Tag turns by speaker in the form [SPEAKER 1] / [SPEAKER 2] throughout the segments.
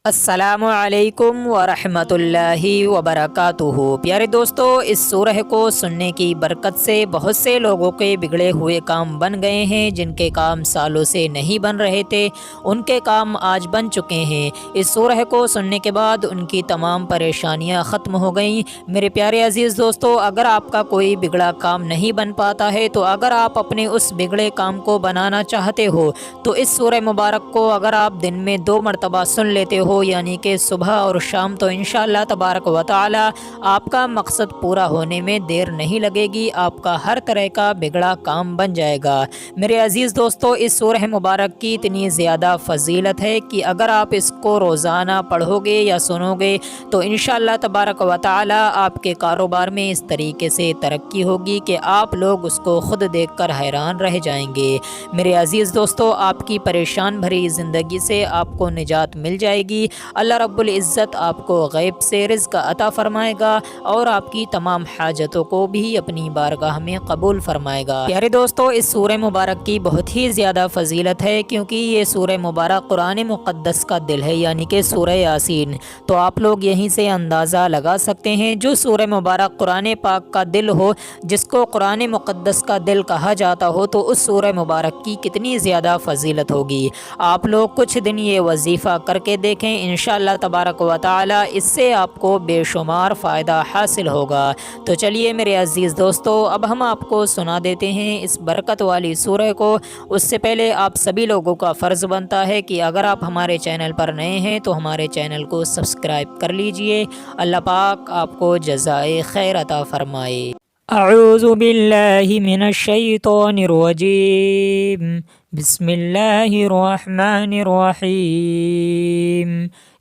[SPEAKER 1] अस्सलामुअलैकुम वरहमतुल्लाहि वबरकातुहू। प्यारे दोस्तों, इस सूरह को सुनने की बरकत से बहुत से लोगों के बिगड़े हुए काम बन गए हैं। जिनके काम सालों से नहीं बन रहे थे, उनके काम आज बन चुके हैं। इस सूरह को सुनने के बाद उनकी तमाम परेशानियां ख़त्म हो गईं। मेरे प्यारे अजीज़ दोस्तों, अगर आपका कोई बिगड़ा काम नहीं बन पाता है, तो अगर आप अपने उस बिगड़े काम को बनाना चाहते हो, तो इस सूरह मुबारक को अगर आप दिन में 2 मरतबा सुन लेते हो, यानी कि सुबह और शाम, तो इंशाअल्लाह तबारक व तआला आपका मकसद पूरा होने में देर नहीं लगेगी। आपका हर तरह का बिगड़ा काम बन जाएगा। मेरे अजीज़ दोस्तों, इस सूरह मुबारक की इतनी ज़्यादा फ़जीलत है कि अगर आप इसको रोज़ाना पढ़ोगे या सुनोगे, तो इंशाअल्लाह तबारक व तआला आपके कारोबार में इस तरीके से तरक्की होगी कि आप लोग उसको ख़ुद देख कर हैरान रह जाएंगे। मेरे अजीज़ दोस्तों, आपकी परेशान भरी ज़िंदगी से आपको निजात मिल जाएगी। अल्लाह रब्बुल इज़्ज़त आपको गैब से रिज़्क़ अता फ़रमाएगा और आपकी तमाम हाजतों को भी अपनी बारगाह में कबूल फ़रमाएगा। प्यारे दोस्तों, इस सूरह मुबारक की बहुत ही ज़्यादा फ़जीलत है, क्योंकि ये सूरह मुबारक कुरान मुक़द्दस का दिल है, यानी कि सूरह यासीन। तो आप लोग यहीं से अंदाज़ा लगा सकते हैं, जो सूरह मुबारक कुरान पाक का दिल हो, जिसको कुरान मुक़द्दस का दिल कहा जाता हो, तो उस सूरह मुबारक की कितनी ज़्यादा फ़जीलत होगी। आप लोग कुछ दिन ये वजीफ़ा करके देखें, इंशाअल्लाह तबारक व तआला इससे आपको बेशुमार फ़ायदा हासिल होगा। तो चलिए मेरे अज़ीज़ दोस्तों, अब हम आपको सुना देते हैं इस बरकत वाली सूरह को। उससे पहले आप सभी लोगों का फ़र्ज़ बनता है कि अगर आप हमारे चैनल पर नए हैं, तो हमारे चैनल को सब्सक्राइब कर लीजिए। अल्लाह पाक आपको जज़ाए खैर अता फ़रमाए। अऊज़ु बिल्लाहि मिनश शैतानिर रजीम। बिस्मिल्लाहिर रहमानिर रहीम।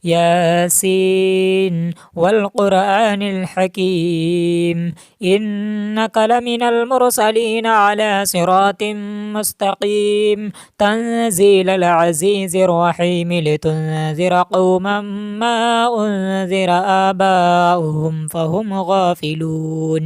[SPEAKER 1] यासीन वल क़ुरआनिल हकीम। इन्नका लमिनल मुरसलीन अला सिरातिम मुस्तक़ीम। तंज़ीलल अज़ीज़िर रहीम। लितुन्ज़िरा क़ौमम मा उन्ज़िरा आबाउहुम फ़हुम गाफ़िलून।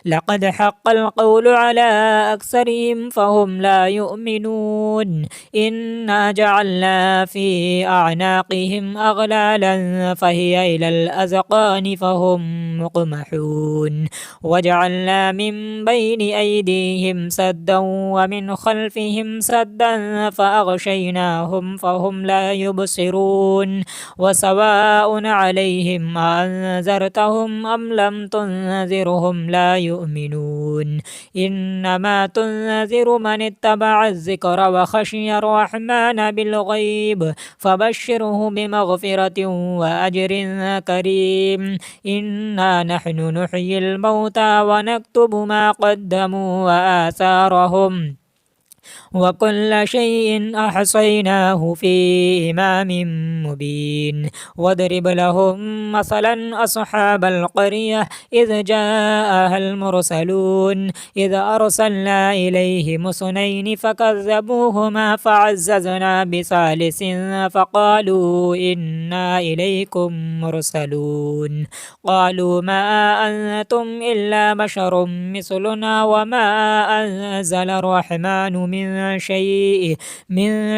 [SPEAKER 1] लक़द हक़्क़ल क़ौलु अला अक्सरिहिम फ़हुम ला युमिनून। इन्ना जअलना फ़ी अअनाक़िहिम अग़लालन फ़हिय इलल अज़क़ानि फ़हुम मुक़महून। वजअलना मिन बैनि अयदीहिम सद्दन व मिन ख़ल्फ़िहिम सद्दन फ़अग़शयनाहुम फ़हुम ला युबसिरून। वसवाउन अलैहिम अअन्ज़रतहुम अम लम तुन्ज़िरहुम ला युमिनून। इन्नमा तुन्ज़िरु मन इत्तबअ ज़िक्र व ख़शियर रहमान बिलग़ैब फ़बश्शिरहु बिमग़फ़िरतिन व अज्रिन करीम। इन्ना नहनु नुह्यिल मौता व नक्तुबु मा क़द्दमू व आसारहुम वकुल्ल शैइन अहसैनाहु फ़ी इमामिन मुबीन। वद्रिब लहुम मसलन अस्हाबल क़रियह इज़ जाअहल मुरसलून। इज़ अरसलना इलैहिम इस्नैनि फ़कज़्ज़बूहुमा फ़अज़्ज़ज़ना बिसालिसिन फ़क़ालू इन्ना इलैकुम मुरसलून। क़ालू मा अंतुम इल्ला बशरुम मिस्लुना व मा अंज़ल अर्रहमानु मिन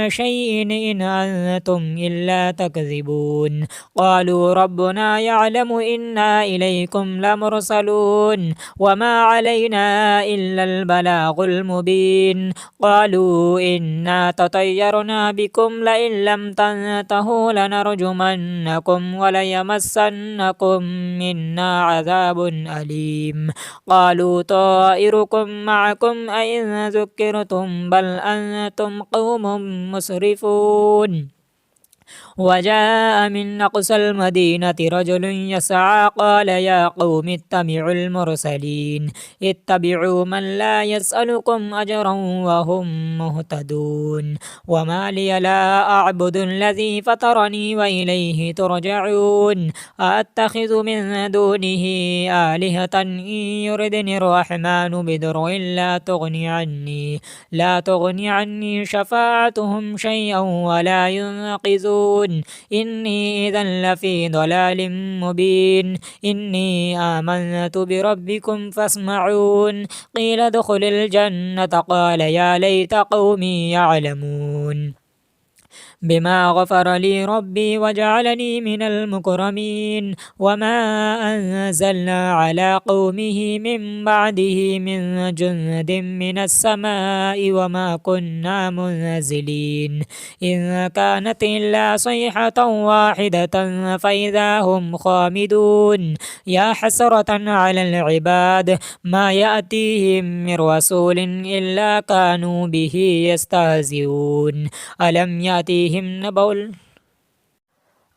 [SPEAKER 1] शैइन इन अंतुम इल्ला तकज़िबून। क़ालू रब्बुना यअलमु इन्ना इलैकुम लमुरसलून व मा अलैना इल्लल बलागुल मुबीन। क़ालू इन्ना ततय्यरना बिकुम लइन लम तंतहू लनरजुमन्नकुम व लयमस्सन्नकुम मिन्ना अज़ाबुन अलीम। क़ालू ताइरुकुम मअकुम अइन ज़ुक्किरतुम बल अंतुम क़ौमुम मुस्रिफ़ून। वजाअ मिन अक़सल मदीनति रजुलुन यसअ क़ाल या क़ौमि इत्तबिउल मुरसलीन। इत्तबिउ मन ला यसअलुकुम अजरन व हुम मुहतदून। वमा लिय ला अअबुदुल्लज़ी फ़तरनी व इलैहि तुरजऊन। अअत्तख़िज़ु मिन दूनिहि आलिहतन इन युरिदनिर रहमानु बिदुर्रिन ला तुग़नि अन्नी शफ़ाअतुहुम शैअन व ला युनक़िज़ून। इन्नी इज़न लफ़ी ضलालिम मुबीन। इन्नी आमनतु बिरब्बिकुम फ़स्मऊन। क़ील उद्ख़ुलिल जन्नत क़ाल या लैत क़ौमी यअलमून। بما غفر لي ربي وجعلني من المكرمين. وما أنزلنا على قومه من بعده من جند من السماء وما كنا منزلين إن كانت إلا صيحة واحدة فإذا هم خامدون. يا حسرة على العباد ما يأتيهم من رسول إلا كانوا به يستهزئون.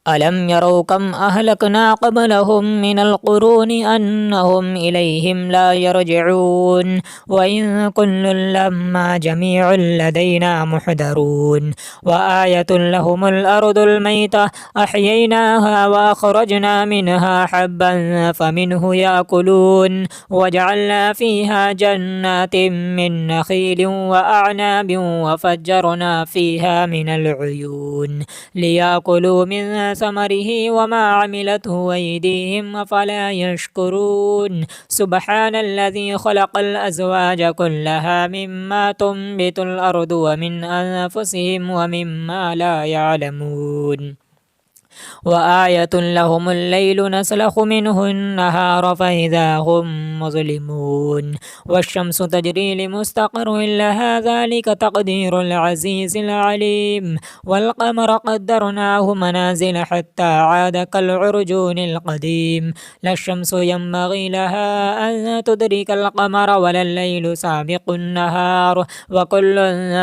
[SPEAKER 1] ألم يروا كم أهلكنا قبلهم من القرون أنهم إليهم لا يرجعون. وإن كل لما جميع لدينا محضرون. وآية لهم الأرض الميتة أحييناها وأخرجنا منها حبا فمنه يأكلون. وجعلنا فيها جنات من نخيل وأعناب وفجرنا فيها من العيون ليأكلوا من ثمره وما عملته أيديهم أفلا يشكرون. سبحان الذي خلق الأزواج كلها مما تنبت الأرض ومن أنفسهم ومما لا يعلمون. وآية لهم الليل نسلخ منه النهار فإذا هم مظلمون. والشمس تجري لمستقر لها ذلك تقدير العزيز العليم. والقمر قدرناه منازل حتى عاد كالعرجون القديم. لا الشمس ينبغي لها أن تدرك القمر ولا الليل سابق النهار وكل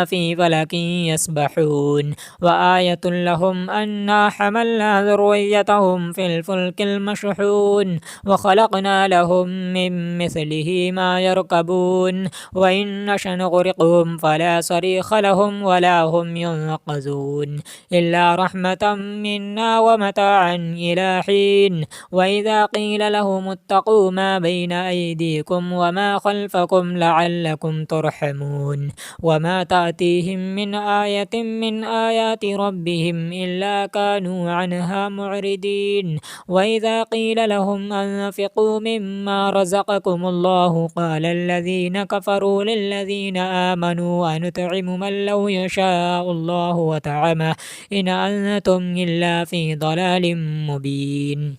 [SPEAKER 1] في فلك يسبحون. وآية لهم أنا حملنا ذريتهم في الفلك المشحون وخلقنا لهم من مثله ما يركبون وإن نشأ نغرقهم فلا صريخ لهم ولا هم ينقذون إلا رحمة منا ومتاعا إلى حين. وإذا قيل لهم اتقوا ما بين أيديكم وما خلفكم لعلكم ترحمون. وما تأتيهم من آية من آيات ربهم إلا كانوا عنها معرضين. وإذا قيل لهم أنفقوا مما رزقكم الله قال الذين كفروا للذين آمنوا أنطعم من لو يشاء الله وطعمه إن أنتم إلا في ضلال مبين.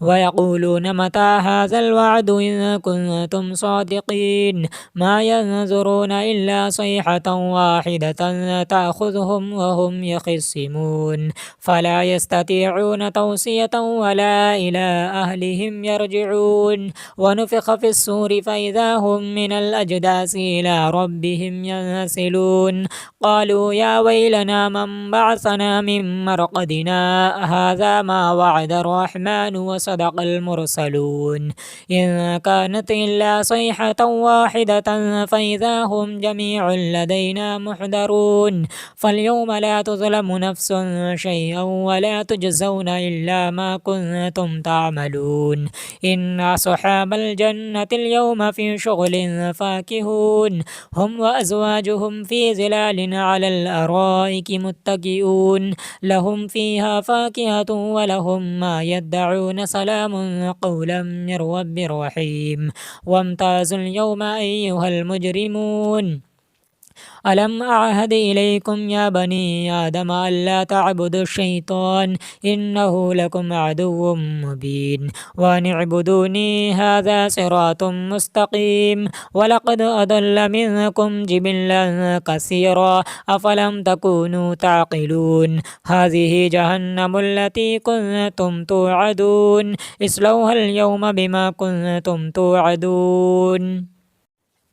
[SPEAKER 1] ويقولون متى هذا الوعد إن كنتم صادقين. ما ينظرون إلا صيحة واحدة تأخذهم وهم يخصمون فلا يستطيعون توصية ولا إلى أهلهم يرجعون. ونفخ في الصور فإذا هم من الأجداث إلى ربهم ينسلون. قالوا يا ويلنا من بعثنا من مرقدنا هذا ما وعد الرحمن وصدق المرسلون إن كانت إلا صيحة واحدة فإذا هم جميع لدينا محضرون. فاليوم لا تظلم نفس شيئا ولا تجزون إلا ما كنتم تعملون. إن أصحاب الجنة اليوم في شغل فاكهون هم وأزواجهم في ظلال على الأرائك متكئون لهم فيها فاكهة ولهم ما يدعون سلام قولا من رب رحيم. وامتازوا اليوم أيها المجرمون ألم أعهد إليكم يا بني آدم ألا تعبدوا الشيطان إنه لكم عدو مبين وأن اعبدوني هذا صراط مستقيم. ولقد أضل منكم جبلا كثيرا أفلم تكونوا تعقلون. هذه جهنم التي كنتم توعدون اصلوها اليوم بما كنتم توعدون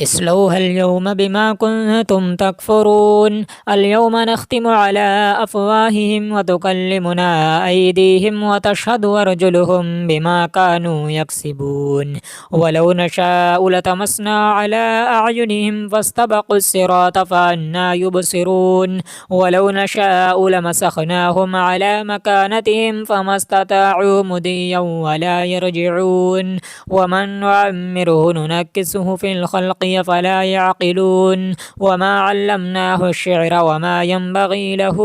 [SPEAKER 1] اصلوها اليوم بما كنتم تكفرون. اليوم نختم على أفواههم وتكلمنا أيديهم وتشهد أرجلهم بما كانوا يكسبون. ولو نشاء لطمسنا على أعينهم فاستبقوا الصراط فأنى يبصرون. ولو نشاء لمسخناهم على مكانتهم فما استطاعوا مضيا ولا يرجعون. ومن نعمره ننكسه في الخلق ألقي فلا يعقلون وما علمناه الشعر وما ينبغي له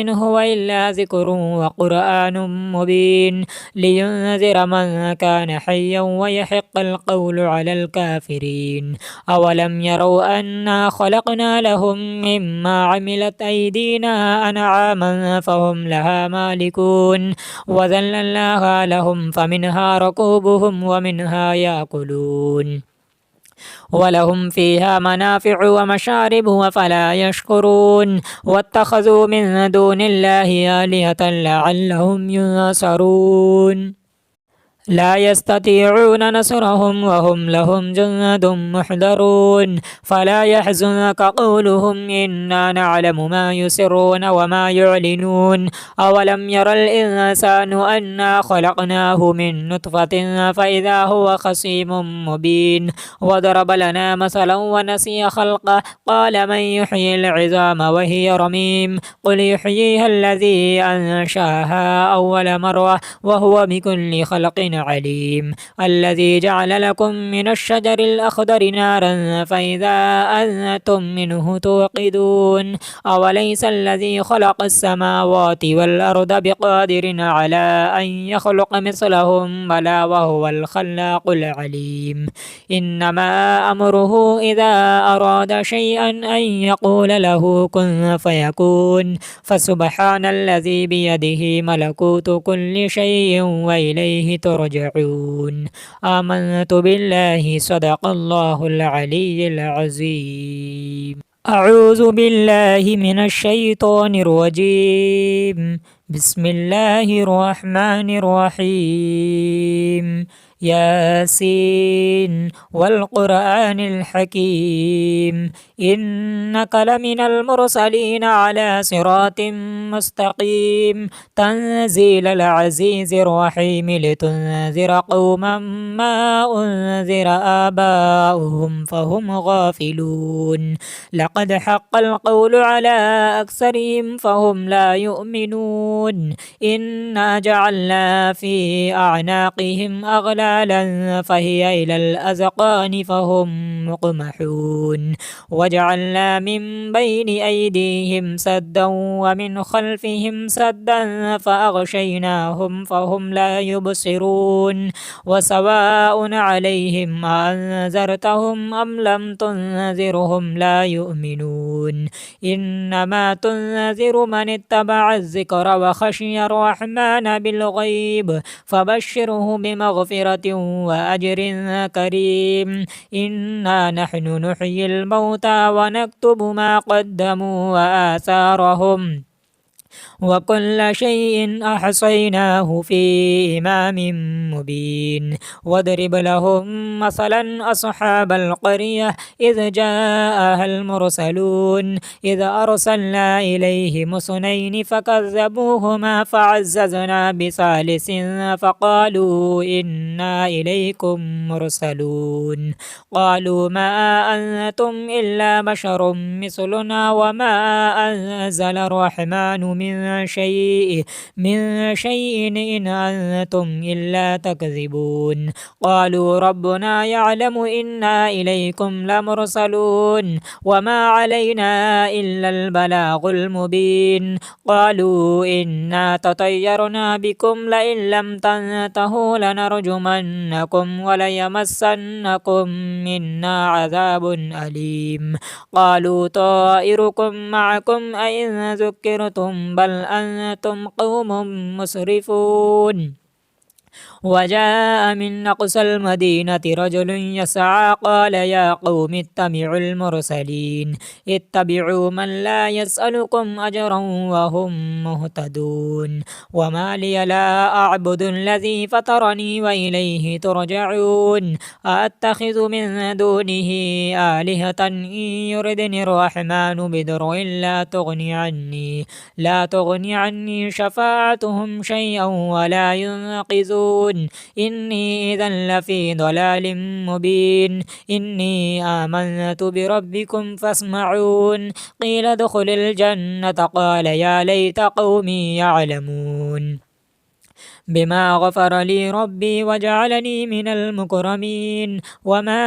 [SPEAKER 1] إن هو إلا ذكر وقرآن مبين لينذر من كان حيا ويحق القول على الكافرين أولم يروا أنا خلقنا لهم مما عملت أيدينا أنعاما فهم لها مالكون وذللناها لهم فمنها ركوبهم ومنها يأكلون ولهم فيها منافع ومشارب وفلا يشكرون واتخذوا من دون الله آلهة لعلهم ينصرون لا يستطيعون نصرهم وهم لهم جند محضرون فلا يحزنك قولهم إنا نعلم ما يسرون وما يعلنون أولم ير الإنسان أنا خلقناه من نطفة فإذا هو خصيم مبين وضرب لنا مثلا ونسي خلقه قال من يحيي العظام وهي رميم قل يحييها الذي أنشاها أول مرة وهو بكل خلق عليم الذي جعل لكم من الشجر الأخضر نارا فإذا أنتم منه توقدون أوليس الذي خلق السماوات والأرض بقادر على أن يخلق مثلهم بلى وهو الخلاق العليم إنما أمره إذا أراد شيئا أن يقول له كن فيكون فسبحان الذي بيده ملكوت كل شيء وإليه ترجعون آمنت بالله صدق الله العلي العظيم أعوذ بالله من الشيطان الرجيم بسم الله الرحمن الرحيم ياسين والقرآن الحكيم إنك لمن المرسلين على صراط مستقيم تنزيل العزيز الرحيم لتنذر قوما ما أنذر آباؤهم فهم غافلون لقد حق القول على أكثرهم فهم لا يؤمنون إنا جعلنا في أعناقهم أغلالا فهي إلى الأذقان فهم مقمحون وجعلنا من بين أيديهم سدا ومن خلفهم سدا فأغشيناهم فهم لا يبصرون وسواء عليهم أنذرتهم أم لم تنذرهم لا يؤمنون إنما تنذر من اتبع الذكر وخشي الرحمن بالغيب فبشره بمغفرة وأجر كريم إنا نحن نحيي الموتى ونكتب ما قدموا وآثارهم وكل شيء أحصيناه في إمام مبين واضرب لهم مثلا أصحاب القرية إذ جاءها المرسلون إذ أرسلنا إليهم اثنين فكذبوهما فعززنا بثالث فقالوا إنا إليكم مرسلون قالوا ما أنتم إلا بشر مثلنا وما أنزل الرحمن من شيء إن أنتم إلا تكذبون قالوا ربنا يعلم إنا إليكم لمرسلون وما علينا إلا البلاغ المبين قالوا إنا تطيرنا بكم لئن لم تنتهوا لنرجمنكم وليمسنكم منا عذاب أليم قالوا طائركم معكم أئن ذكرتم بل أنتم قوم مسرفون وجاء من أقصى المدينة رجل يسعى قال يا قوم اتبعوا المرسلين اتبعوا من لا يسألكم أجرا وهم مهتدون وما لي لا أعبد الذي فطرني وإليه ترجعون أأتخذ من دونه آلهة إن يردني الرحمن بضر لا تغني عني شفاعتهم شيئا ولا ينقذون إني إذا لفي ضلال مبين إني آمنت بربكم فاسمعون قيل ادخل الجنة قال يا ليت قومي يعلمون بما غفر لي ربي وجعلني من المكرمين. وما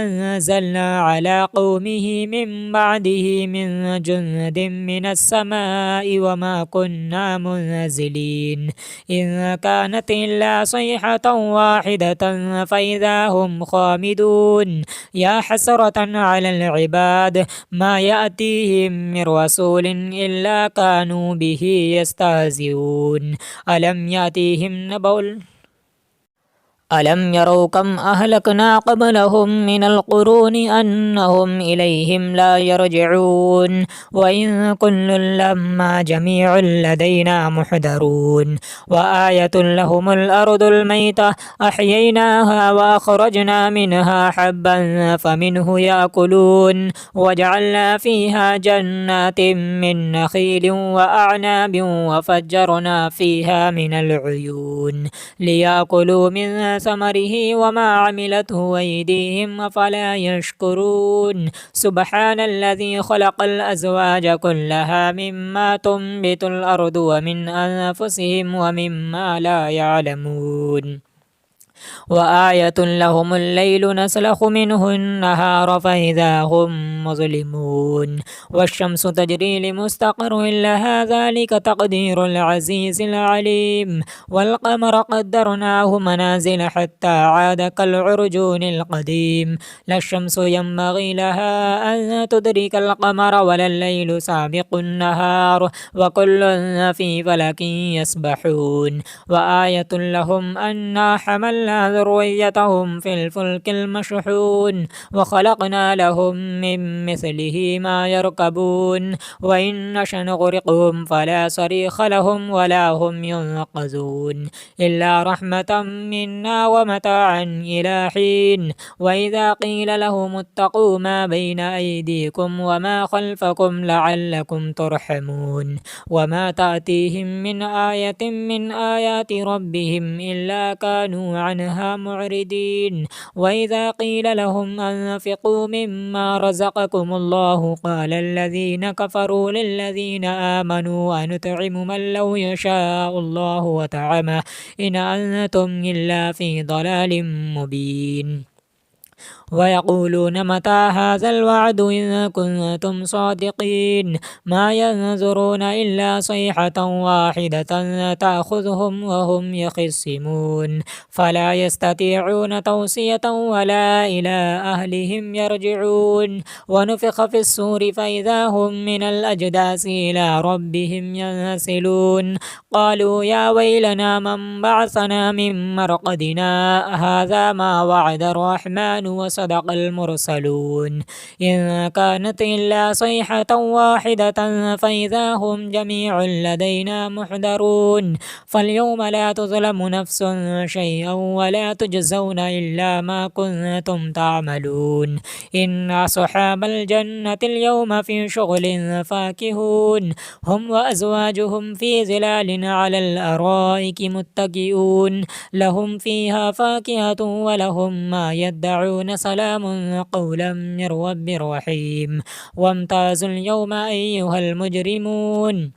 [SPEAKER 1] أنزلنا على قومه من بعده من جند من السماء وما كنا منزلين إن كانت إلا صيحة واحدة فإذا هم خامدون. يا حسرة على العباد ما يأتيهم من رسول إلا كانوا به يستهزئون. ألم يروا كم أهلكنا قبلهم من القرون أنهم إليهم لا يرجعون. وإن كل لما جميع لدينا محضرون. وآية لهم الأرض الميتة أحييناها وأخرجنا منها حبا فمنه يأكلون. وجعلنا فيها جنات من نخيل وأعناب وفجرنا فيها من العيون ليأكلوا من ثمره وما عملته أيديهم أفلا يشكرون. سبحان الذي خلق الأزواج كلها مما تنبت الأرض ومن أنفسهم ومما لا يعلمون. وآية لهم الليل نسلخ منه النهار فإذا هم مظلمون. والشمس تجري لمستقر لها ذلك تقدير العزيز العليم. والقمر قدرناه منازل حتى عاد كالعرجون القديم. لا الشمس ينبغي لها أن تدرك القمر ولا الليل سابق النهار وكل في فلك يسبحون. وآية لهم أنا حملنا ذريتهم في الفلك المشحون وخلقنا لهم من مثله ما يركبون. وإن نشأ نغرقهم فلا صريخ لهم ولا هم ينقذون إلا رحمة منا ومتاعا إلى حين. وإذا قيل لهم اتقوا ما بين أيديكم وما خلفكم لعلكم ترحمون. وما تأتيهم من آية من آيات ربهم إلا كانوا عنها معرضين. وإذا قيل لهم أنفقوا مما رزقكم الله قال الذين كفروا للذين آمنوا أنطعم من لو يشاء الله وطعمه إن أنتم إلا في ضلال مبين. ويقولون متى هذا الوعد إن كنتم صادقين. ما ينظرون إلا صيحة واحدة تأخذهم وهم يخصمون فلا يستطيعون توصية ولا إلى أهلهم يرجعون. ونفخ في الصور فإذا هم من الأجداث إلى ربهم ينسلون. قالوا يا ويلنا من بعثنا من مرقدنا هذا ما وعد الرحمن وصدق المرسلون إن كانت إلا صيحة واحدة فإذا هم جميع لدينا محضرون. فاليوم لا تظلم نفس شيئا ولا تجزون إلا ما كنتم تعملون. إن أصحاب الجنة اليوم في شغل فاكهون هم وأزواجهم في ظلال على الأرائك متكئون. لهم فيها فاكهة ولهم ما يدعون سلام قولا من رب رحيم. وامتازوا اليوم أيها المجرمون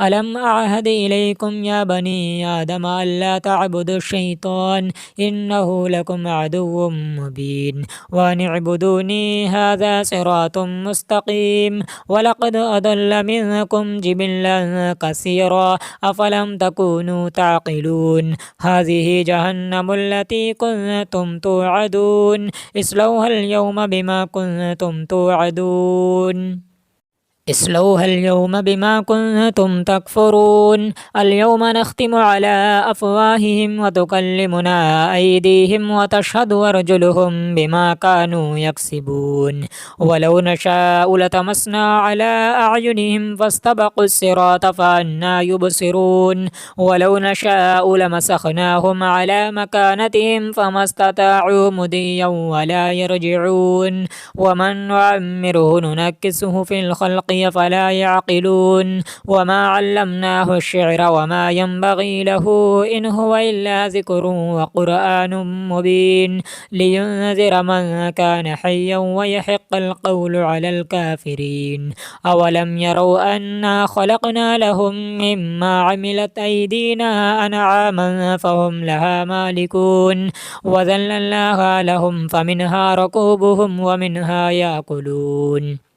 [SPEAKER 1] ألم أعهد إليكم يا بني آدم ألا تعبدوا الشيطان إنه لكم عدو مبين. وأن اعبدوني هذا صراط مستقيم. ولقد أضل منكم جبلا كثيرا أفلم تكونوا تعقلون. هذه جهنم التي كنتم توعدون اصلوها اليوم بما كنتم تكفرون. اليوم نختم على أفواههم وتكلمنا أيديهم وتشهد أرجلهم بما كانوا يكسبون. ولو نشاء لطمسنا على أعينهم فاستبقوا الصراط فأنى يبصرون. ولو نشاء لمسخناهم على مكانتهم فما استطاعوا مضيا ولا يرجعون. ومن نعمره ننكسه في الخلق البغي فلا يعقلون وما علمناه الشعر وما ينبغي له إن هو إلا ذكر وقرآن مبين لينذر من كان حيا ويحق القول على الكافرين أولم يروا أنا خلقنا لهم مما عملت أيدينا أنعاما فهم لها مالكون وذللناها لهم فمنها ركوبهم ومنها يأكلون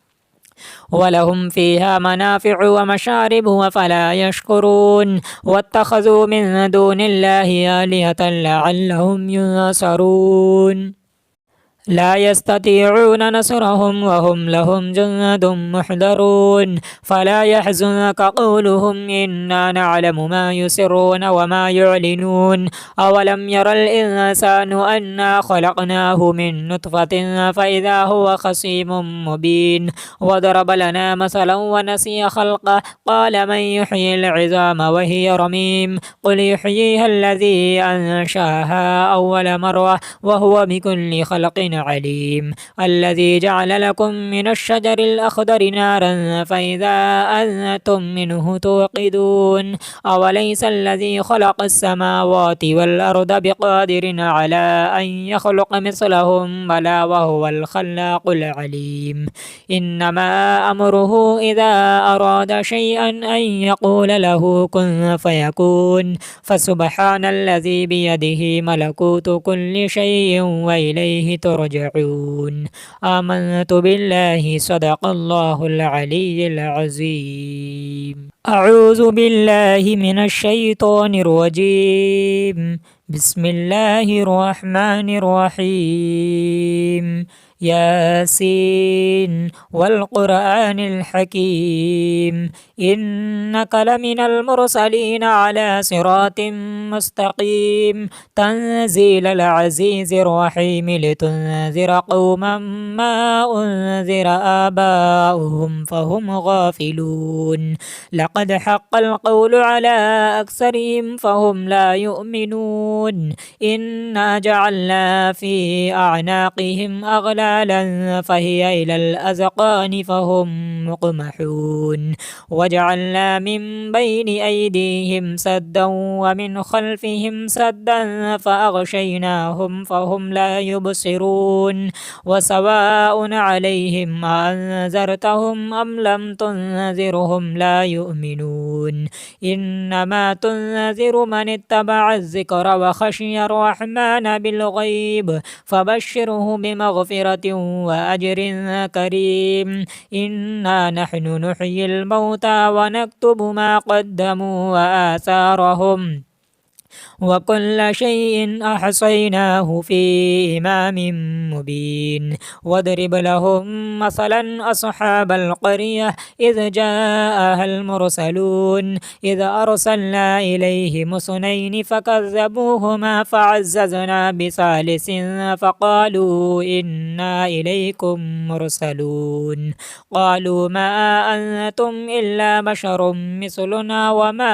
[SPEAKER 1] ولهم فيها منافع ومشارب وفلا يشكرون واتخذوا من دون الله آلهة لعلهم ينصرون لا يستطيعون نصرهم وهم لهم جند محضرون فلا يحزنك قولهم إنا نعلم ما يسرون وما يعلنون أولم ير الإنسان أنا خلقناه من نطفة فإذا هو خصيم مبين وضرب لنا مثلا ونسي خلقه قال من يحيي العظام وهي رميم قل يحييها الذي أنشاها أول مرة وهو بكل خلق عليم الذي جعل لكم من الشجر الأخضر نارا فإذا أنتم منه توقدون أوليس الذي خلق السماوات والأرض بقادر على أن يخلق مثلهم بلى وهو الخلاق العليم إنما أمره إذا أراد شيئا أن يقول له كن فيكون فسبحان الذي بيده ملكوت كل شيء وإليه ترجعون آمنت بالله صدق الله العلي العظيم أعوذ بالله من الشيطان الرجيم بسم الله الرحمن الرحيم ياسين والقرآن الحكيم إنك لمن المرسلين على صراط مستقيم تنزيل العزيز الرحيم لتنذر قوما ما أنذر آباؤهم فهم غافلون لقد حق القول على أكثرهم فهم لا يؤمنون إنا جعلنا في أعناقهم أغلالا فهي إلى الأذقان فهم مقمحون وجعلنا من بين أيديهم سدا ومن خلفهم سدا فأغشيناهم فهم لا يبصرون وسواء عليهم أنذرتهم أم لم تنذرهم لا يؤمنون إنما تنذر من اتبع الذكر وخشي الرحمن بالغيب فبشره بمغفرة وأجر كريم إنا نحن نحيي الموتى ونكتب ما قدموا وآثارهم وكل شيء أحصيناه في إمام مبين واضرب لهم مثلا أصحاب القرية إذ جاءها المرسلون إذ أرسلنا إليهم اثنين فكذبوهما فعززنا بثالث فقالوا إنا إليكم مرسلون قالوا ما أنتم إلا بشر مثلنا وما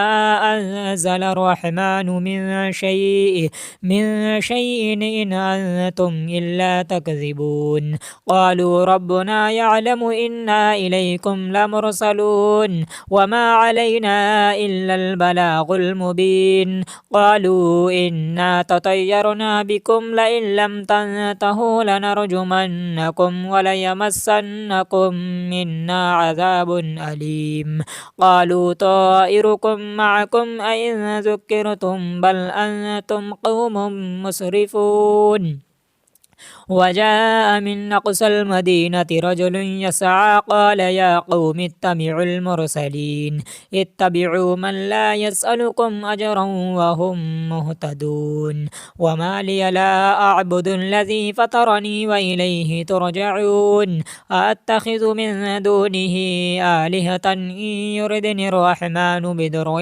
[SPEAKER 1] أنزل الرحمن من شيء إن أنتم إلا تكذبون قالوا ربنا يعلم إنا إليكم لمرسلون وما علينا إلا البلاغ المبين قالوا إنا تطيرنا بكم لئن لم تنتهوا لنرجمنكم وليمسنكم منا عذاب أليم قالوا طائركم معكم أئن ذكرتم بل أنتم قوم مسرفون وجاء من أقصى المدينة رجل يسعى قال يا قوم اتبعوا المرسلين اتبعوا من لا يسألكم أجرا وهم مهتدون وما لي لا أعبد الذي فطرني وإليه ترجعون أأتخذ من دونه آلهة إن يردني الرحمن بضر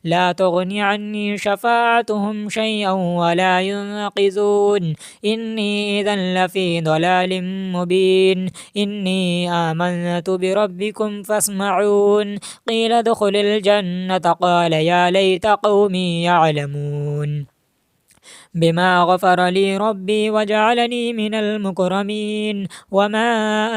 [SPEAKER 1] لا تغني عني شفاعتهم شيئا ولا ينقذون إني إذا لفي ضلال مبين إني آمنت بربكم فاسمعون قيل ادخل الجنة قال يا ليت قومي يعلمون بما غفر لي ربي وجعلني من المكرمين. وما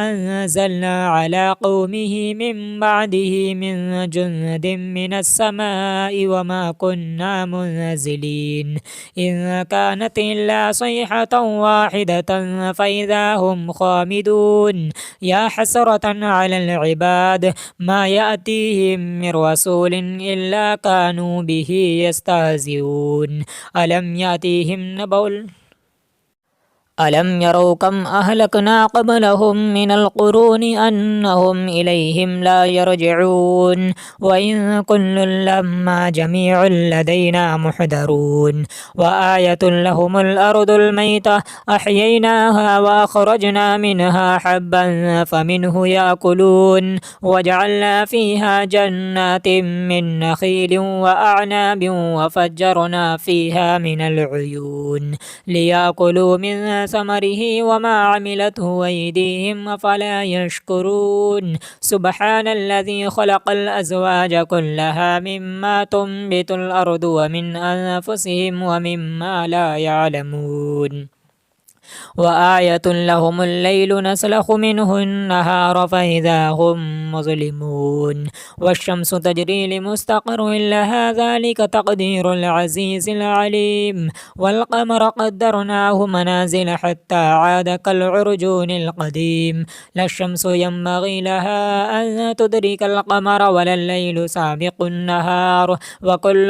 [SPEAKER 1] أنزلنا على قومه من بعده من جند من السماء وما كنا منزلين إن كانت إلا صيحة واحدة فإذا هم خامدون. يا حسرة على العباد ما يأتيهم من رسول إلا كانوا به يستهزئون. ألم يروا كم أهلكنا قبلهم من القرون أنهم إليهم لا يرجعون. وإن كل لما جميع لدينا محضرون. وآية لهم الأرض الميتة أحييناها وأخرجنا منها حبا فمنه يأكلون. وجعلنا فيها جنات من نخيل وأعناب وفجرنا فيها من العيون ليأكلوا من ثمره وما عملته أيديهم أفلا يشكرون. سبحان الذي خلق الأزواج كلها مما تنبت الأرض ومن أنفسهم ومما لا يعلمون. وآية لهم الليل نسلخ منه النهار فإذا هم مظلمون. والشمس تجري لمستقر لها ذلك تقدير العزيز العليم. والقمر قدرناه منازل حتى عاد كالعرجون القديم. لا الشمس ينبغي لها أن تدرك القمر ولا الليل سابق النهار وكل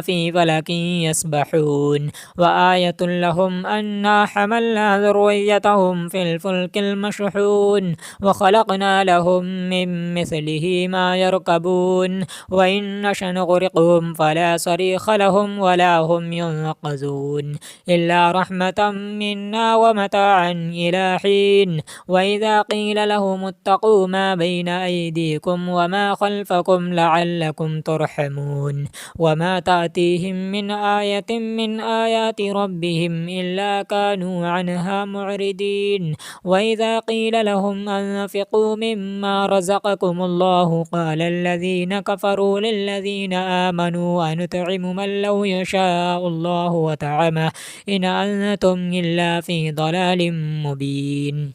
[SPEAKER 1] في فلك يسبحون. وآية لهم أنا حملنا ذريتهم في الفلك المشحون وخلقنا لهم من مثله ما يركبون. وإن نشأ نغرقهم فلا صريخ لهم ولا هم ينقذون إلا رحمة منا ومتاعا إلى حين. وإذا قيل لهم اتقوا ما بين أيديكم وما خلفكم لعلكم ترحمون. وما تأتيهم من آية من آيات ربهم إلا كانوا عنها معرضين. وإذا قيل لهم أنفقوا مما رزقكم الله قال الذين كفروا للذين آمنوا أنطعم من لو يشاء الله وطعمه إن أنتم إلا في ضلال مبين.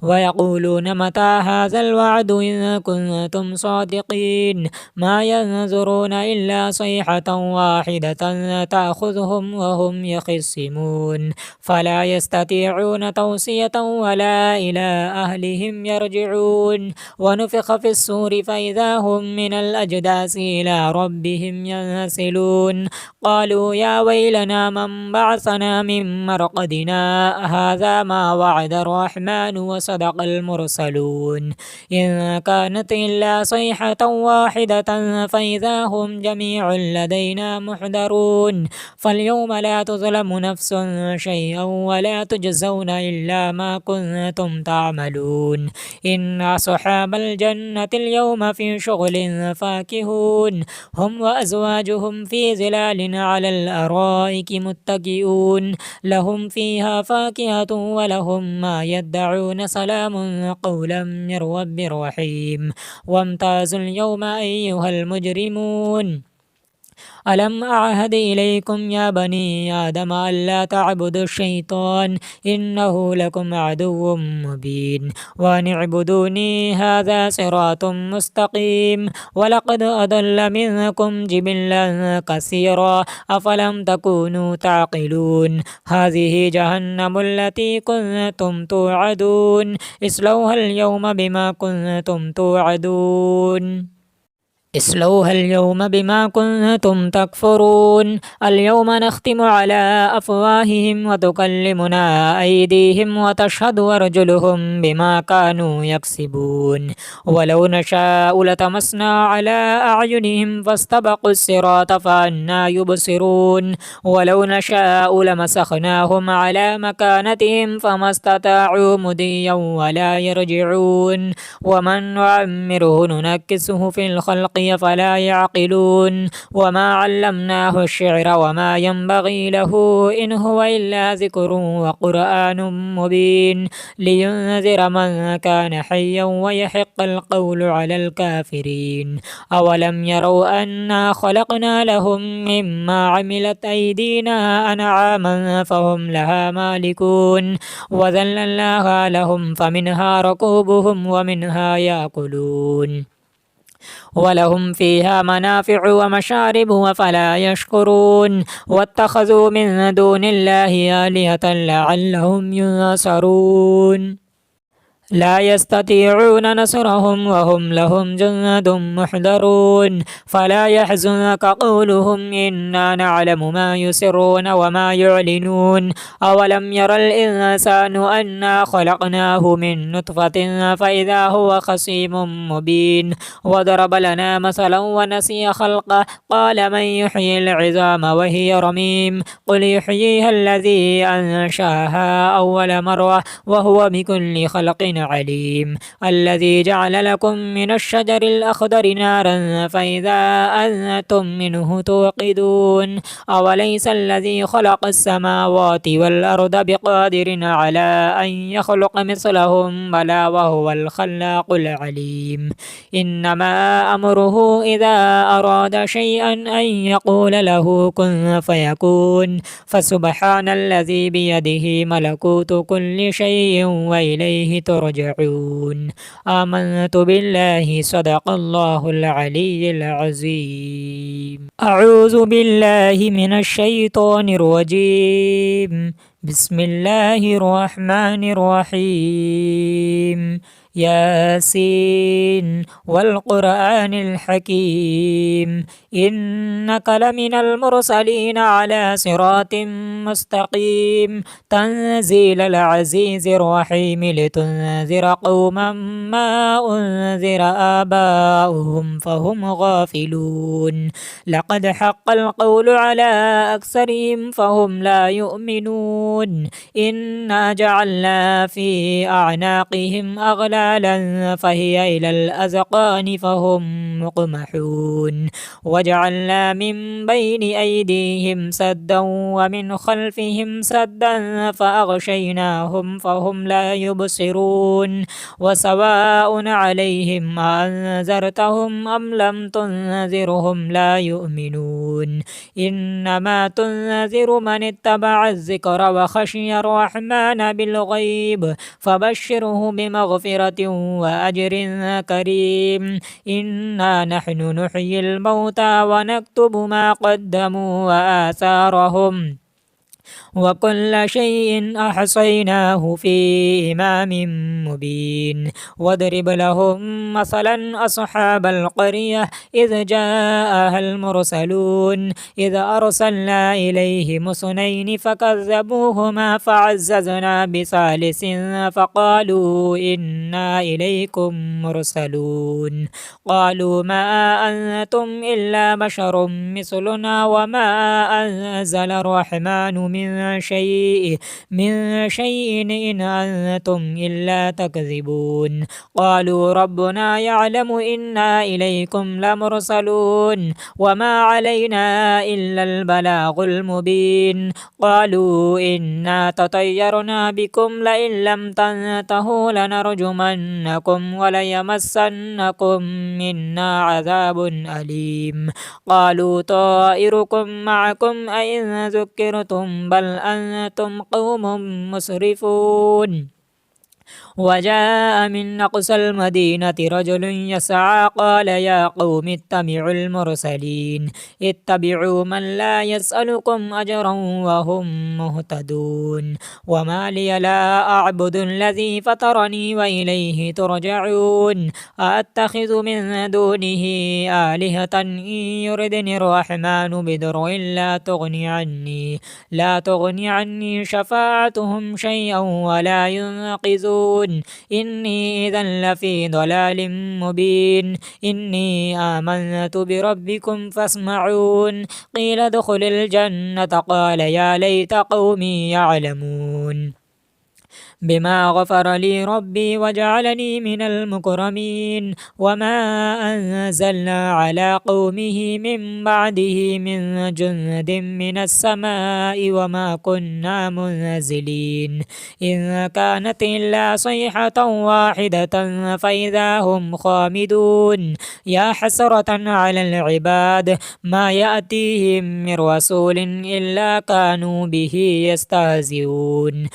[SPEAKER 1] ويقولون متى هذا الوعد إن كنتم صادقين. ما ينظرون إلا صيحة واحدة تأخذهم وهم يخصمون فلا يستطيعون توصية ولا إلى أهلهم يرجعون. ونفخ في الصور فإذا هم من الأجداث إلى ربهم ينسلون. قالوا يا ويلنا من بعثنا من مرقدنا هذا ما وعد الرحمن وصدق المرسلون إن كانت إلا صيحة واحدة فإذا هم جميع لدينا محضرون. فاليوم لا تظلم نفس شيئا ولا تجزون إلا ما كنتم تعملون. إن أصحاب الجنة اليوم في شغل فاكهون هم وأزواجهم في ظلال على الأرائك متكئون. لهم فيها فاكهة ولهم ما يدعون سلام قولا من رب رحيم. وامتازوا اليوم أيها المجرمون ألم أعهد إليكم يا بني آدم ألا تعبدوا الشيطان إنه لكم عدو مبين وأن اعبدوني هذا صراط مستقيم. ولقد أضل منكم جبلا كثيرا أفلم تكونوا تعقلون. هذه جهنم التي كنتم توعدون اصلوها اليوم بما كنتم تكفرون. اليوم نختم على أفواههم وتكلمنا أيديهم وتشهد أرجلهم بما كانوا يكسبون. ولو نشاء لطمسنا على أعينهم فاستبقوا الصراط فأنى يبصرون. ولو نشاء لمسخناهم على مكانتهم فما استطاعوا مضيا ولا يرجعون. ومن نعمره ننكسه في الخلق الهدي فلا يعقلون وما علمناه الشعر وما ينبغي له إن هو إلا ذكر وقرآن مبين لينذر من كان حيا ويحق القول على الكافرين أولم يروا أنا خلقنا لهم مما عملت أيدينا أنعاما فهم لها مالكون وذللناها لهم فمنها ركوبهم ومنها يأكلون ولهم فيها منافع ومشارب وفلا يشكرون واتخذوا من دون الله آلهة لعلهم ينصرون لا يستطيعون نصرهم وهم لهم جند محضرون فلا يحزنك قولهم إنا نعلم ما يسرون وما يعلنون أولم ير الإنسان أنا خلقناه من نطفة فإذا هو خصيم مبين وضرب لنا مثلا ونسي خلقه قال من يحيي العظام وهي رميم قل يحييها الذي أنشاها أول مرة وهو بكل خلق عليم الذي جعل لكم من الشجر الأخضر نارا فإذا أنتم منه توقدون أوليس الذي خلق السماوات والأرض بقادر على أن يخلق مثلهم بلى وهو الخلاق العليم إنما أمره إذا أراد شيئا أن يقول له كن فيكون فسبحان الذي بيده ملكوت كل شيء وإليه ترجعون آمنت بالله صدق الله العلي العظيم أعوذ بالله من الشيطان الرجيم بسم الله الرحمن الرحيم ياسين والقرآن الحكيم إنك لمن المرسلين على صراط مستقيم تنزيل العزيز الرحيم لتنذر قوما ما أنذر آباؤهم فهم غافلون لقد حق القول على أكثرهم فهم لا يؤمنون إنا جعلنا في أعناقهم أغلالا فهي إلى الأذقان فهم مقمحون وجعلنا من بين أيديهم سدا ومن خلفهم سدا فأغشيناهم فهم لا يبصرون وسواء عليهم أنذرتهم أم لم تنذرهم لا يؤمنون إنما تنذر من اتبع الذكر وخشي الرحمن بالغيب فبشره بمغفرة وأجر كريم إنا نحن نحيي الموتى ونكتب ما قدموا وآثارهم وكل شيء أحصيناه في إمام مبين واضرب لهم مثلا أصحاب القرية إذ جاءها المرسلون إذ أرسلنا إليهم اثنين فكذبوهما فعززنا بثالث فقالوا إنا إليكم مرسلون قالوا ما أنتم إلا بشر مثلنا وما أنزل الرحمن من شيء إن أنتم إلا تكذبون قالوا ربنا يعلم إنا إليكم لمرسلون وما علينا إلا البلاغ المبين قالوا إنا تطيرنا بكم لئن لم تنتهوا لنرجمنكم وليمسنكم منا عذاب أليم قالوا طائركم معكم أئن ذكرتم بل أنتم قوم مسرفون وجاء من أقصى المدينة رجل يسعى قال يا قوم اتبعوا المرسلين اتبعوا من لا يسألكم أجرا وهم مهتدون وما لي لا أعبد الذي فطرني وإليه ترجعون أأتخذ من دونه آلهة إن يردني الرحمن بضر لا تغني عني شفاعتهم شيئا ولا ينقذون إني إذا لفي ضلال مبين إني آمنت بربكم فاسمعون قيل ادخل الجنة قال يا ليت قومي يعلمون بما غفر لي ربي وجعلني من المكرمين. وما أنزلنا على قومه من بعده من جند من السماء وما كنا منزلين إن كانت إلا صيحة واحدة فإذا هم خامدون. يا حسرة على العباد ما يأتيهم من رسول إلا كانوا به يستهزئون.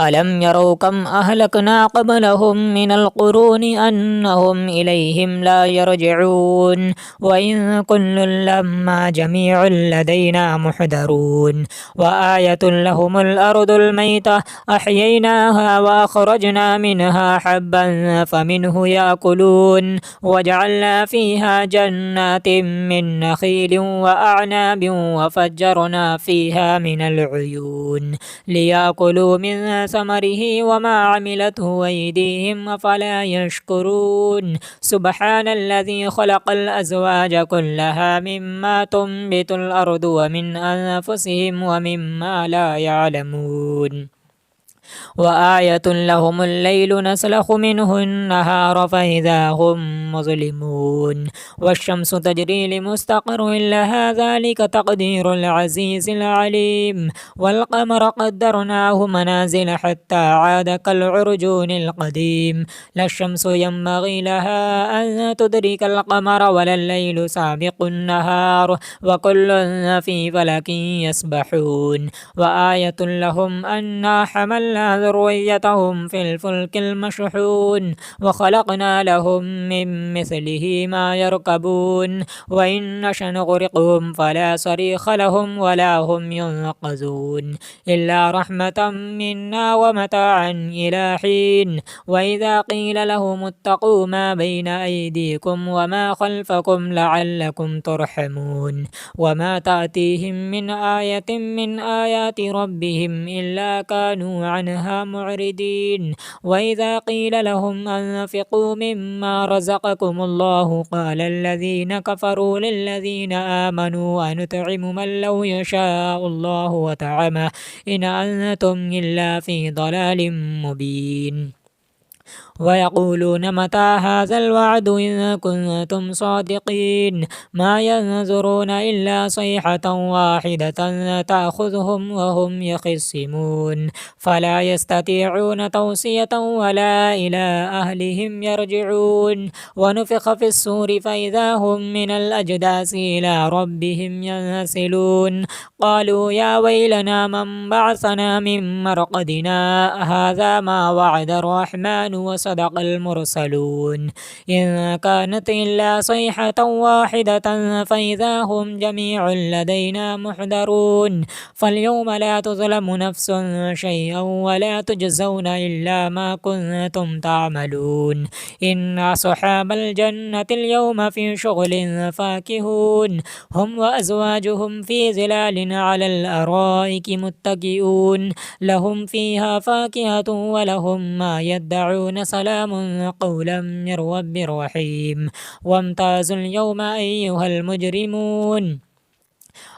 [SPEAKER 1] ألم يروا كم أهلكنا قبلهم من القرون أنهم إليهم لا يرجعون. وإن كل لما جميع لدينا محضرون. وآية لهم الأرض الميتة أحييناها وأخرجنا منها حبا فمنه يأكلون. وجعلنا فيها جنات من نخيل وأعناب وفجرنا فيها من العيون ليأكلوا من ثمره وما عملته أيديهم أفلا يشكرون. سبحان الذي خلق الأزواج كلها مما تنبت الأرض ومن أنفسهم ومما لا يعلمون. وآية لهم الليل نسلخ منه النهار فإذا هم مظلمون. والشمس تجري لمستقر لها ذلك تقدير العزيز العليم. والقمر قدرناه منازل حتى عاد كالعرجون القديم. لا الشمس ينبغي لها أن تدرك القمر ولا الليل سابق النهار وكل في فلك يسبحون. وآية لهم أنا حملنا ذريتهم في الفلك المشحون وخلقنا لهم من مثله ما يركبون. وإن نشأ نغرقهم فلا صريخ لهم ولا هم ينقذون إلا رحمة منا ومتاعا إلى حين. وإذا قيل لهم اتقوا ما بين أيديكم وما خلفكم لعلكم ترحمون. وما تأتيهم من آية من آيات ربهم إلا كانوا عنها معرضين. وإذا قيل لهم أنفقوا مما رزقكم الله قال الذين كفروا للذين آمنوا أنطعم من لو يشاء الله وطعمه إن أنتم إلا في ضلال مبين. ويقولون متى هذا الوعد إن كنتم صادقين. ما ينظرون إلا صيحة واحدة تأخذهم وهم يخصمون فلا يستطيعون توصية ولا إلى أهلهم يرجعون. ونفخ في الصور فإذا هم من الأجداث إلى ربهم ينسلون. قالوا يا ويلنا من بعثنا من مرقدنا هذا ما وعد الرحمن وصدق المرسلون إن كانت إلا صيحة واحدة فإذا هم جميع لدينا محضرون. فاليوم لا تظلم نفس شيئا ولا تجزون إلا ما كنتم تعملون. إن أصحاب الجنة اليوم في شغل فاكهون هم وأزواجهم في ظلال على الأرائك متكئون. لهم فيها فاكهة ولهم ما يدعون سلام قولا من رب رحيم. وامتازوا اليوم أيها المجرمون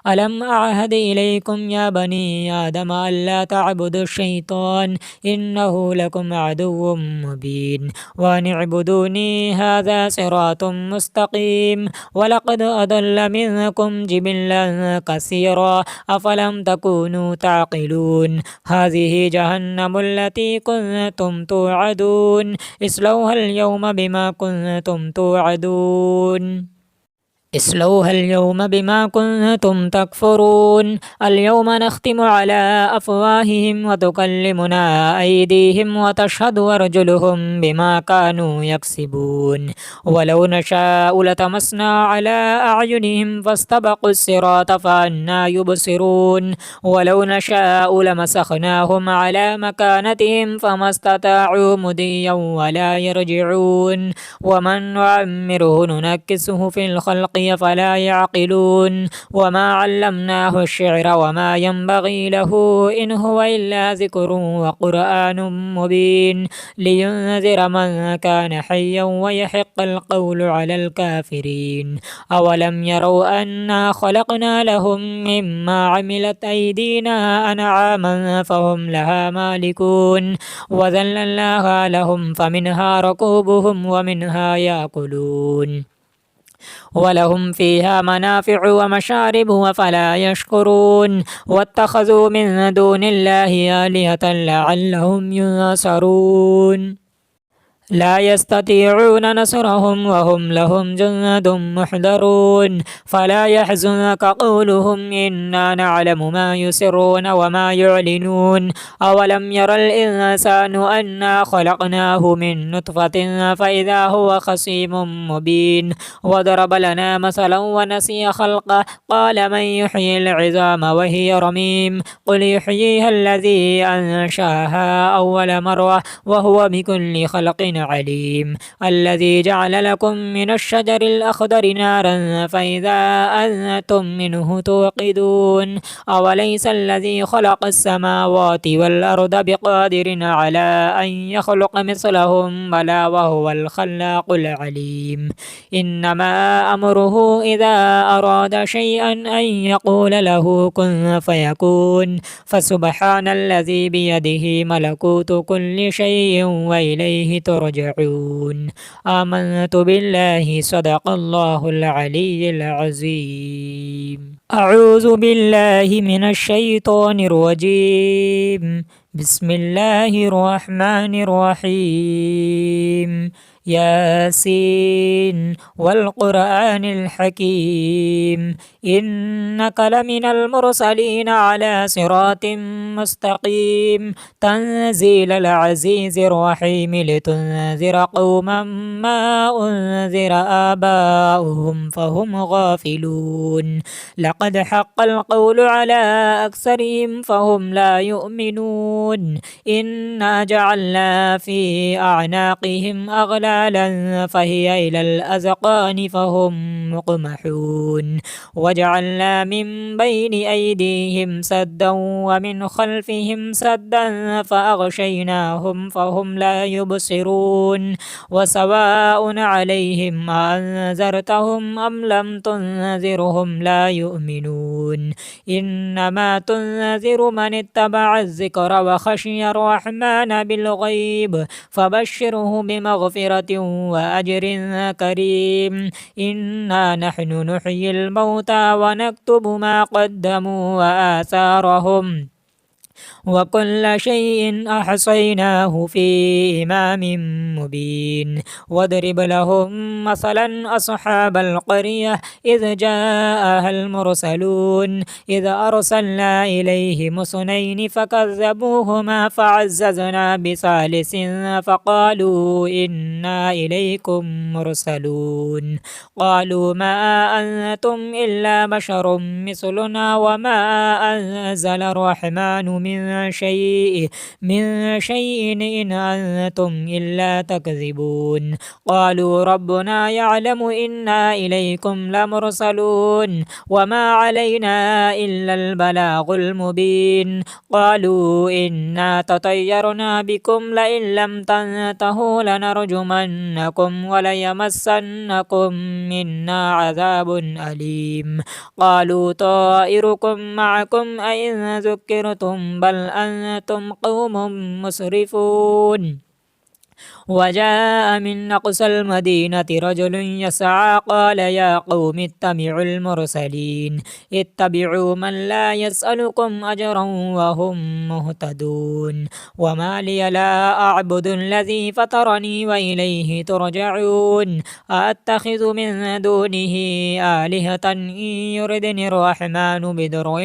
[SPEAKER 1] ألم أعهد إليكم يا بني آدم ألا تعبدوا الشيطان إنه لكم عدو مبين وأن اعبدوني هذا صراط مستقيم. ولقد أضل منكم جبلا كثيرا أفلم تكونوا تعقلون. هذه جهنم التي كنتم توعدون اصلوها اليوم بما كنتم تكفرون. اليوم نختم على أفواههم وتكلمنا أيديهم وتشهد أرجلهم بما كانوا يكسبون. ولو نشاء لطمسنا على أعينهم فاستبقوا الصراط فأنى يبصرون. ولو نشاء لمسخناهم على مكانتهم فما استطاعوا مضيا ولا يرجعون. ومن نعمره ننكسه في الخلق الهدي فلا يعقلون وما علمناه الشعر وما ينبغي له إن هو إلا ذكر وقرآن مبين لينذر من كان حيا ويحق القول على الكافرين أولم يروا أنا خلقنا لهم مما عملت أيدينا أنعاما فهم لها مالكون وذللناها لهم فمنها ركوبهم ومنها يأكلون ولهم فيها منافع ومشارب وفلا يشكرون واتخذوا من دون الله آلهة لعلهم ينصرون لا يستطيعون نصرهم وهم لهم جند محضرون فلا يحزنك قولهم إنا نعلم ما يسرون وما يعلنون أولم ير الإنسان أنا خلقناه من نطفة فإذا هو خصيم مبين وضرب لنا مثلا ونسي خلقه قال من يحيي العظام وهي رميم قل يحييها الذي أنشاها أول مرة وهو بكل خلق عليم الذي جعل لكم من الشجر الأخضر نارا فإذا أنتم منه توقدون أوليس الذي خلق السماوات والأرض بقادر على أن يخلق مثلهم بلى وهو الخلاق العليم إنما أمره إذا أراد شيئا أن يقول له كن فيكون فسبحان الذي بيده ملكوت كل شيء وإليه ترجعون آمنت بالله صدق الله العلي العظيم أعوذ بالله من الشيطان الرجيم بسم الله الرحمن الرحيم ياسين والقرآن الحكيم إنك لمن المرسلين على صراط مستقيم تنزيل العزيز الرحيم لتنذر قوما ما أنذر آباؤهم فهم غافلون لقد حق القول على أكثرهم فهم لا يؤمنون إنا جعلنا في أعناقهم أغلالا فهي إلى الأذقان فهم مقمحون وجعلنا من بين أيديهم سدا ومن خلفهم سدا فأغشيناهم فهم لا يبصرون وسواء عليهم أنذرتهم أم لم تنذرهم لا يؤمنون إنما تنذر من اتبع الذكر وخشي الرحمن بالغيب فبشره بمغفرة وأجر كريم إنا نحن نحيي الموتى ونكتب ما قدموا وآثارهم وكل شيء أحصيناه في إمام مبين واضرب لهم مثلا أصحاب القرية إذ جاءها المرسلون إذ أرسلنا إليهم اثنين فكذبوهما فعززنا بثالث فقالوا إنا إليكم مرسلون قالوا ما أنتم إلا بشر مثلنا وما أنزل الرحمن من شيء إن أنتم إلا تكذبون قالوا ربنا يعلم إنا إليكم لمرسلون وما علينا إلا البلاغ المبين قالوا إنا تطيرنا بكم لئن لم تنتهوا لنرجمنكم وليمسنكم منا عذاب أليم قالوا طائركم معكم أئن ذكرتم بل أنتم قوم مسرفون وجاء من أقصى المدينة رجل يسعى قال يا قوم اتبعوا المرسلين اتبعوا من لا يسألكم أجرا وهم مهتدون وما لي لا أعبد الذي فطرني وإليه ترجعون أأتخذ من دونه آلهة إن يردني الرحمن بضر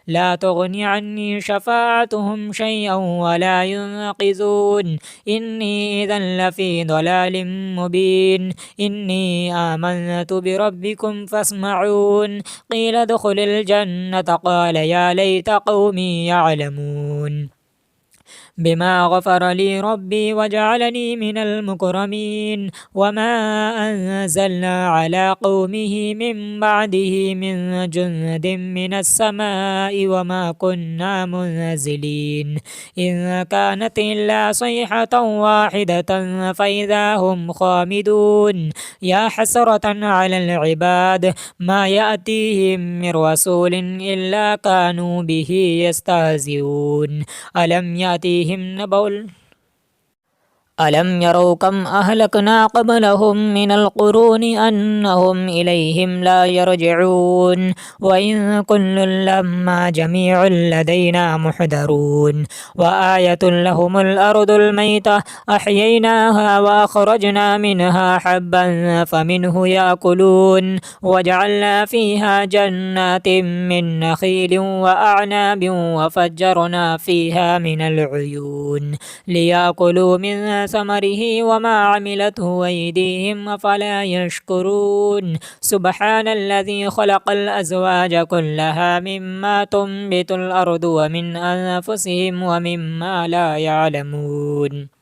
[SPEAKER 1] لا تغني عني شفاعتهم شيئا ولا ينقذون إني إذا لفي ضلال مبين إني آمنت بربكم فاسمعون قيل ادخل الجنة قال يا ليت قومي يعلمون بما غفر لي ربي وجعلني من المكرمين وما أنزلنا على قومه من بعده من جند من السماء وما كنا منزلين إن كانت إلا صيحة واحدة فإذا هم خامدون يا حسرة على العباد ما يأتيهم من رسول إلا كانوا به يستهزئون ألم يروا كم أهلكنا قبلهم من القرون أنهم إليهم لا يرجعون وإن كل لما جميع لدينا محضرون وآية لهم الأرض الميتة أحييناها وأخرجنا منها حبا فمنه يأكلون وجعلنا فيها جنات من نخيل وأعناب وفجرنا فيها من العيون ليأكلوا من ثمره وما عملته أيديهم أفلا يشكرون سبحان الذي خلق الأزواج كلها مما تنبت الأرض ومن أنفسهم ومما لا يعلمون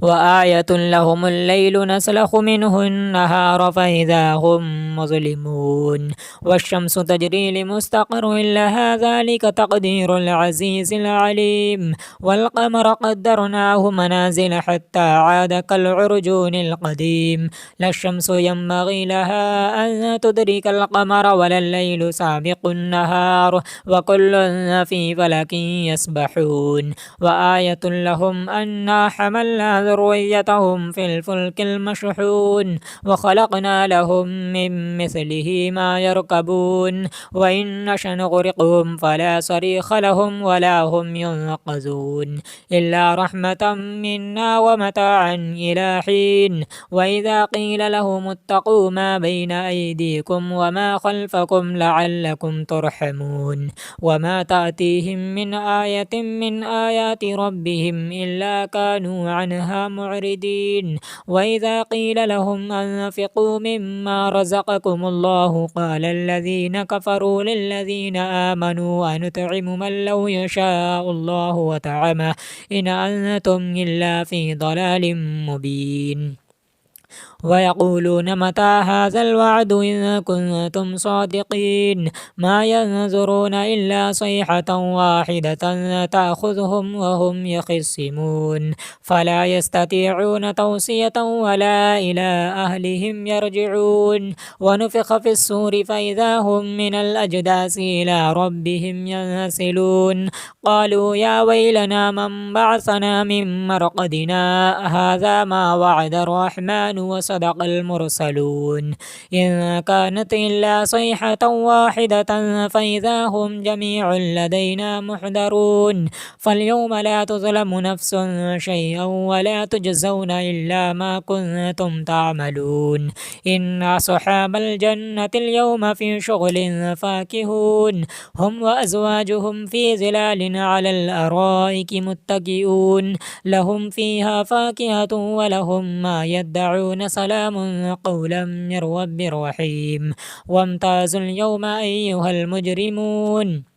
[SPEAKER 1] وآية لهم الليل نسلخ منه النهار فإذا هم مظلمون والشمس تجري لمستقر لها ذلك تقدير العزيز العليم والقمر قدرناه منازل حتى عاد كالعرجون القديم لا الشمس ينبغي لها أن تدرك القمر ولا الليل سابق النهار وكل في فلك يسبحون وآية لهم أنا حملنا ذريتهم في الفلك المشحون وخلقنا لهم من مثله ما يركبون وإن نشأ نغرقهم فلا صريخ لهم ولا هم ينقذون إلا رحمة منا ومتاعا إلى حين وإذا قيل لهم اتقوا ما بين أيديكم وما خلفكم لعلكم ترحمون وما تأتيهم من آية من آيات ربهم إلا كانوا عنها معرضين وإذا قيل لهم أنفقوا مما رزقكم الله قال الذين كفروا للذين آمنوا أنطعم من لو يشاء الله وطعمه إن أنتم إلا في ضلال مبين ويقولون متى هذا الوعد إن كنتم صادقين ما ينظرون إلا صيحة واحدة تأخذهم وهم يخصمون فلا يستطيعون توصية ولا إلى أهلهم يرجعون ونفخ في الصور فإذا هم من الأجداث إلى ربهم ينسلون قالوا يا ويلنا من بعثنا من مرقدنا هذا ما وعد الرحمن وصدق المرسلون إن كانت إلا صيحة واحدة فإذا هم جميع لدينا محضرون فاليوم لا تظلم نفس شيئا ولا تجزون إلا ما كنتم تعملون إن أصحاب الجنة اليوم في شغل فاكهون هم وأزواجهم في ظلال على الأرائك متكئون لهم فيها فاكهة ولهم ما يدعون سلام قولا من رب رحيم وامتازوا اليوم أيها المجرمون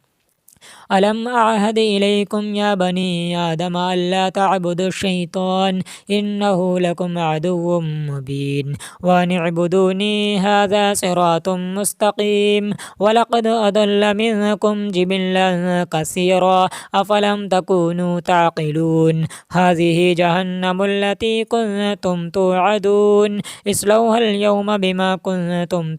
[SPEAKER 1] ألم أعهد إليكم يا بني آدم ألا تعبدوا الشيطان إنه لكم عدو مبين وأن اعبدوني هذا صراط مستقيم ولقد أضل منكم جبلا كثيرا أفلم تكونوا تعقلون هذه جهنم التي كنتم توعدون اصلوها اليوم بما كنتم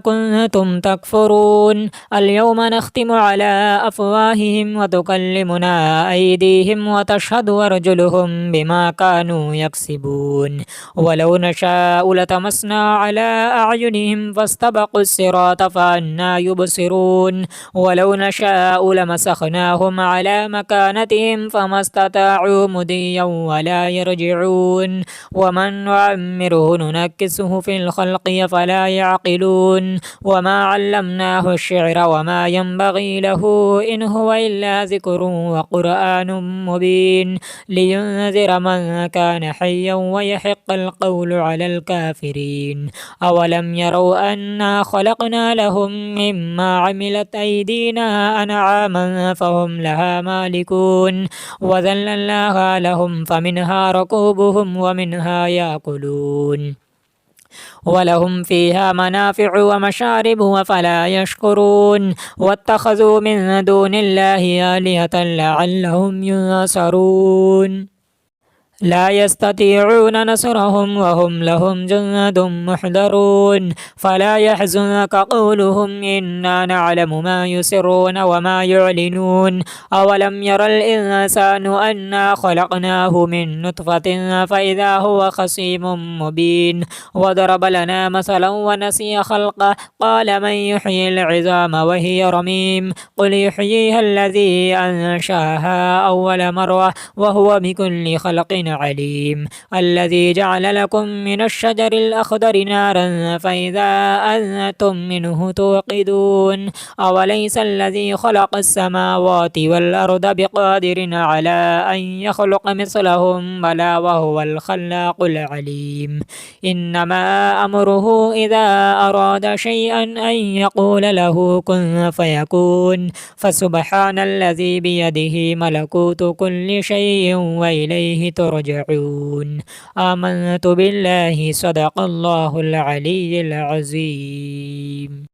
[SPEAKER 1] كنتم تكفرون اليوم نختم على أفواههم وتكلمنا أيديهم وتشهد أرجلهم بما كانوا يكسبون ولو نشاء لتمسنا على أعينهم فاستبقوا الصراط فأنى يبصرون ولو نشاء لمسخناهم على مكانتهم فما استطاعوا مضيا ولا يرجعون ومن نعمره ننكسه في الخلق الحق فلا يعقلون وما علمناه الشعر وما ينبغي له إن هو إلا ذكر وقرآن مبين لينذر من كان حيا ويحق القول على الكافرين أولم يروا أنا خلقنا لهم مما عملت أيدينا أنعاما فهم لها مالكون وذللناها لهم فمنها ركوبهم ومنها يأكلون ولهم فيها منافع ومشارب أفلا يشكرون واتخذوا من دون الله آلهة لعلهم ينصرون لا يستطيعون نصرهم وهم لهم جند محضرون فلا يحزنك قولهم إنا نعلم ما يسرون وما يعلنون أولم ير الإنسان أنا خلقناه من نطفة فإذا هو خصيم مبين وضرب لنا مثلا ونسي خلقه قال من يحيي العظام وهي رميم قل يحييها الذي أنشاها أول مرة وهو بكل خلق عليم الذي جعل لكم من الشجر الأخضر نارا فإذا أنتم منه توقدون أوليس الذي خلق السماوات والأرض بقادر على أن يخلق مثلهم بلى وهو الخلاق العليم إنما أمره إذا أراد شيئا أن يقول له كن فيكون فسبحان الذي بيده ملكوت كل شيء وإليه ترجعون آمنت بالله صدق الله العلي العظيم.